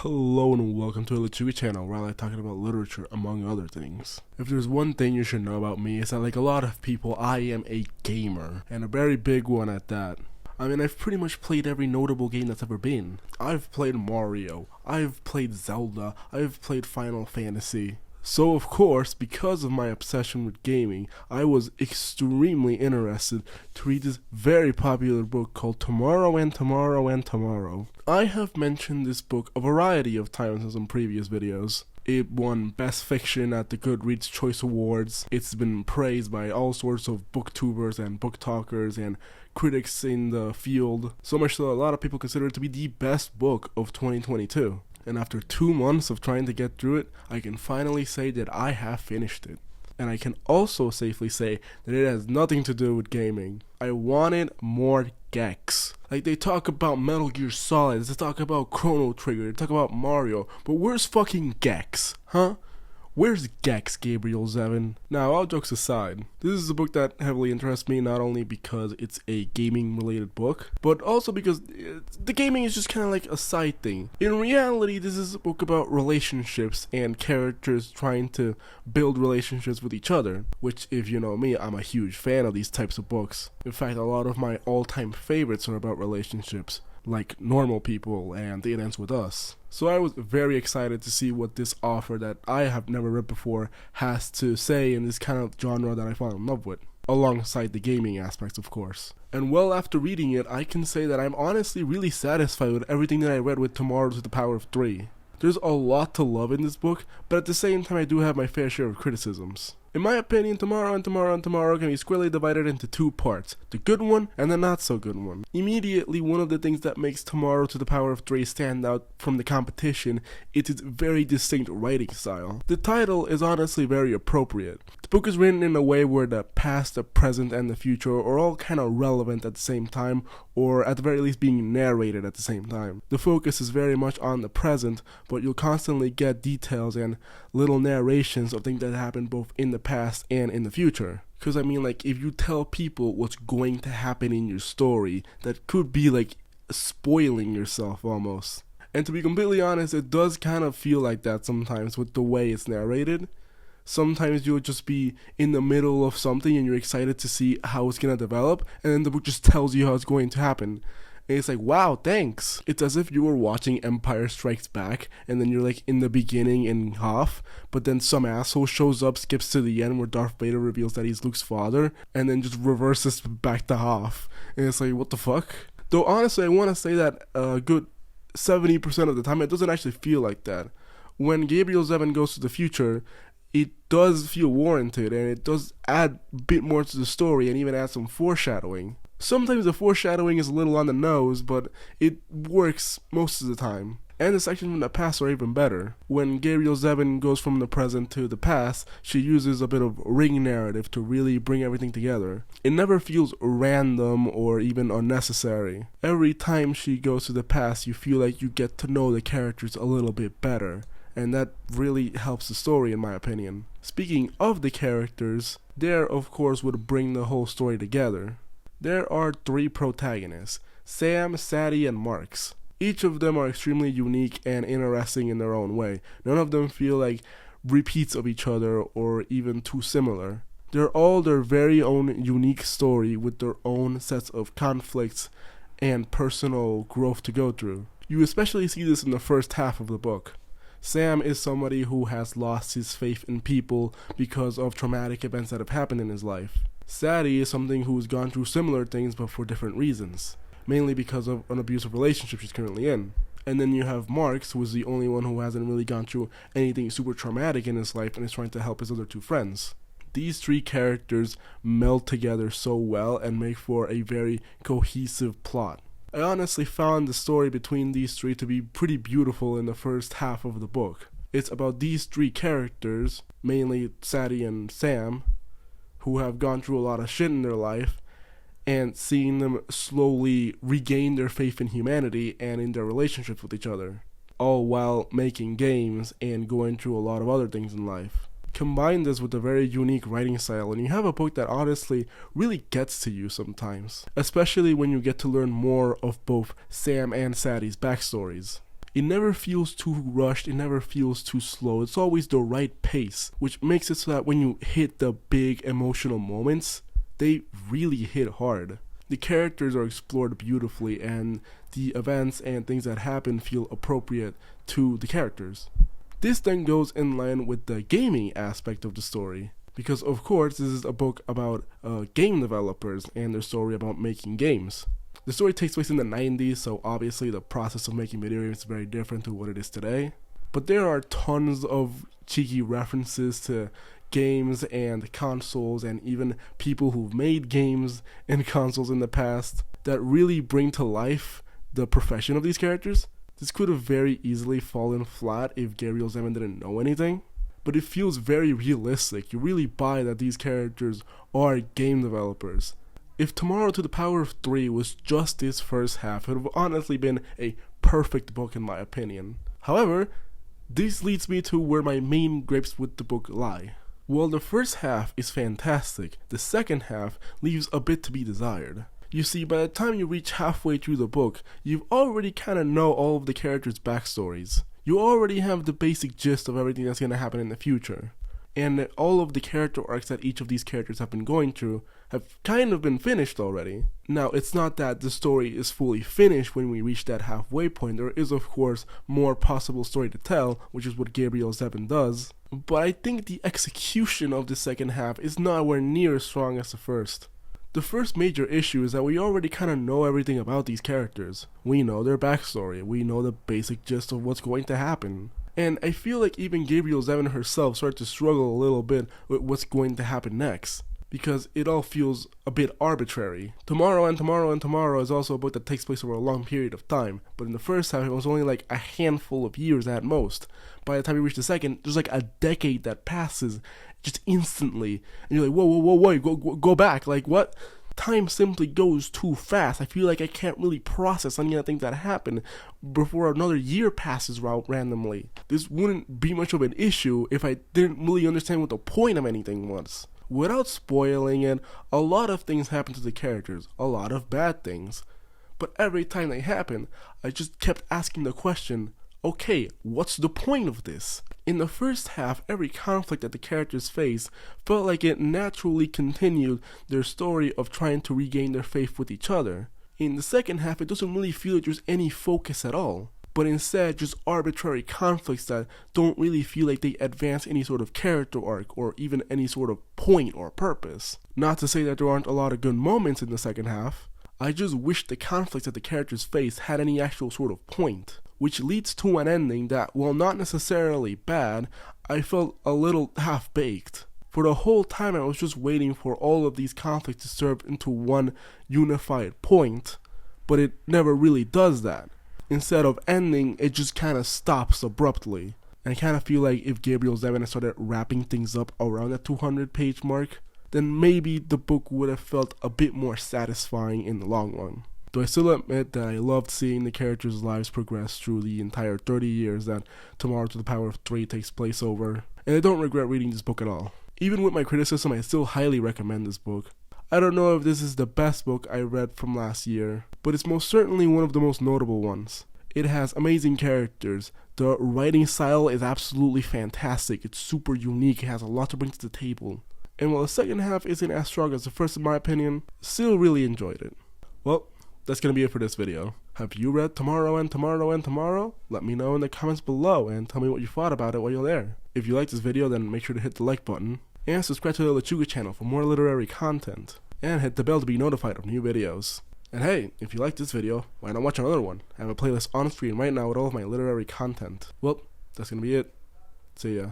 Hello and welcome to a Literature channel where I like talking about literature among other things. If there's one thing you should know about me, it's that like a lot of people, I am a gamer, and a very big one at that. I mean, I've pretty much played every notable game that's ever been. I've played Mario, I've played Zelda, I've played Final Fantasy. So of course, because of my obsession with gaming, I was extremely interested to read this very popular book called Tomorrow and Tomorrow and Tomorrow. I have mentioned this book a variety of times in some previous videos. It won Best Fiction at the Goodreads Choice Awards. It's been praised by all sorts of booktubers and book talkers and critics in the field, so much so a lot of people consider it to be the best book of 2022. And after 2 months of trying to get through it, I can finally say that I have finished it. And I can also safely say that it has nothing to do with gaming. I wanted more Gex. Like, they talk about Metal Gear Solid, they talk about Chrono Trigger, they talk about Mario, but where's fucking Gex? Huh? Where's Gex, Gabriel Zevin? Now, all jokes aside, this is a book that heavily interests me, not only because it's a gaming-related book, but also because the gaming is just kind of like a side thing. In reality, this is a book about relationships and characters trying to build relationships with each other, which, if you know me, I'm a huge fan of these types of books. In fact, a lot of my all-time favorites are about relationships, like Normal People and It Ends With Us. So I was very excited to see what this author that I have never read before has to say in this kind of genre that I fall in love with, alongside the gaming aspects, of course. And well, after reading it, I can say that I'm honestly really satisfied with everything that I read with Tomorrow to the Power of 3. There's a lot to love in this book, but at the same time I do have my fair share of criticisms. In my opinion, Tomorrow and Tomorrow and Tomorrow can be squarely divided into 2 parts, the good one and the not so good one. Immediately, one of the things that makes Tomorrow to the Power of 3 stand out from the competition is its very distinct writing style. The title is honestly very appropriate. The book is written in a way where the past, the present, and the future are all kind of relevant at the same time, or at the very least being narrated at the same time. The focus is very much on the present, but you'll constantly get details and little narrations of things that happen both in the past and in the future. Because I mean, like, if you tell people what's going to happen in your story, that could be like spoiling yourself almost. And to be completely honest, it does kind of feel like that sometimes with the way it's narrated. Sometimes you'll just be in the middle of something and you're excited to see how it's gonna develop, and then the book just tells you how it's going to happen. And it's like, wow, thanks. It's as if you were watching Empire Strikes Back, and then you're like in the beginning in Hoth, but then some asshole shows up, skips to the end where Darth Vader reveals that he's Luke's father, and then just reverses back to Hoth. And it's like, what the fuck? Though honestly, I want to say that a good 70% of the time, it doesn't actually feel like that. When Gabriel Zevin goes to the future, it does feel warranted, and it does add a bit more to the story, and even add some foreshadowing. Sometimes the foreshadowing is a little on the nose, but it works most of the time. And the sections from the past are even better. When Gabriel Zevin goes from the present to the past, she uses a bit of ring narrative to really bring everything together. It never feels random or even unnecessary. Every time she goes to the past, you feel like you get to know the characters a little bit better. And that really helps the story, in my opinion. Speaking of the characters, there of course would bring the whole story together. There are 3 protagonists, Sam, Sadie, and Marks. Each of them are extremely unique and interesting in their own way. None of them feel like repeats of each other or even too similar. They're all their very own unique story with their own sets of conflicts and personal growth to go through. You especially see this in the first half of the book. Sam is somebody who has lost his faith in people because of traumatic events that have happened in his life. Sadie is something who's gone through similar things but for different reasons, mainly because of an abusive relationship she's currently in. And then you have Marks, who is the only one who hasn't really gone through anything super traumatic in his life and is trying to help his other 2 friends. These 3 characters meld together so well and make for a very cohesive plot. I honestly found the story between these 3 to be pretty beautiful in the first half of the book. It's about these 3 characters, mainly Sadie and Sam, who have gone through a lot of shit in their life, and seeing them slowly regain their faith in humanity and in their relationships with each other, all while making games and going through a lot of other things in life. Combine this with a very unique writing style, and you have a book that honestly really gets to you sometimes, especially when you get to learn more of both Sam and Sadie's backstories. It never feels too rushed, it never feels too slow. It's always the right pace, which makes it so that when you hit the big emotional moments, they really hit hard. The characters are explored beautifully, and the events and things that happen feel appropriate to the characters. This then goes in line with the gaming aspect of the story, because of course this is a book about game developers and their story about making games. The story takes place in the 90s, so obviously the process of making video games is very different to what it is today. But there are tons of cheeky references to games and consoles and even people who've made games and consoles in the past that really bring to life the profession of these characters. This could have very easily fallen flat if Gabriel Zevin didn't know anything, but it feels very realistic. You really buy that these characters are game developers. If Tomorrow to the Power of 3 was just this first half, it would have honestly been a perfect book in my opinion. However, this leads me to where my main gripes with the book lie. While the first half is fantastic, the second half leaves a bit to be desired. You see, by the time you reach halfway through the book, you've already kinda know all of the characters' backstories. You already have the basic gist of everything that's gonna happen in the future. And all of the character arcs that each of these characters have been going through have kind of been finished already. Now, it's not that the story is fully finished when we reach that halfway point. There is, of course, more possible story to tell, which is what Gabriel Zevin does. But I think the execution of the second half is nowhere near as strong as the first. The first major issue is that we already kind of know everything about these characters. We know their backstory, we know the basic gist of what's going to happen. And I feel like even Gabriel Zevin herself started to struggle a little bit with what's going to happen next, because it all feels a bit arbitrary. Tomorrow and Tomorrow and Tomorrow is also a book that takes place over a long period of time, but in the first half it was only like a handful of years at most. By the time you reach the second, there's like a decade that passes just instantly, and you're like, whoa, go back, like what? Time simply goes too fast. I feel like I can't really process any of the things that happen before another year passes randomly. This wouldn't be much of an issue if I didn't really understand what the point of anything was. Without spoiling it, a lot of things happen to the characters, a lot of bad things. But every time they happen, I just kept asking the question, okay, what's the point of this? In the first half, every conflict that the characters face felt like it naturally continued their story of trying to regain their faith with each other. In the second half, it doesn't really feel like there's any focus at all, but instead just arbitrary conflicts that don't really feel like they advance any sort of character arc or even any sort of point or purpose. Not to say that there aren't a lot of good moments in the second half, I just wish the conflicts that the characters face had any actual sort of point. Which leads to an ending that, while not necessarily bad, I felt a little half-baked. For the whole time I was just waiting for all of these conflicts to serve into one unified point, but it never really does that. Instead of ending, it just kind of stops abruptly. And I kind of feel like if Gabriel Zevin started wrapping things up around that 200-page mark, then maybe the book would have felt a bit more satisfying in the long run. Though I still admit that I loved seeing the characters' lives progress through the entire 30 years that Tomorrow to the Power of 3 takes place over, and I don't regret reading this book at all. Even with my criticism, I still highly recommend this book. I don't know if this is the best book I read from last year, but it's most certainly one of the most notable ones. It has amazing characters, the writing style is absolutely fantastic, it's super unique, it has a lot to bring to the table. And while the second half isn't as strong as the first in my opinion, still really enjoyed it. Well, that's going to be it for this video. Have you read Tomorrow and Tomorrow and Tomorrow? Let me know in the comments below and tell me what you thought about it while you're there. If you liked this video, then make sure to hit the like button and subscribe to the Lechuga channel for more literary content, and hit the bell to be notified of new videos. And hey, if you liked this video, why not watch another one? I have a playlist on screen right now with all of my literary content. Well, that's going to be it. See ya.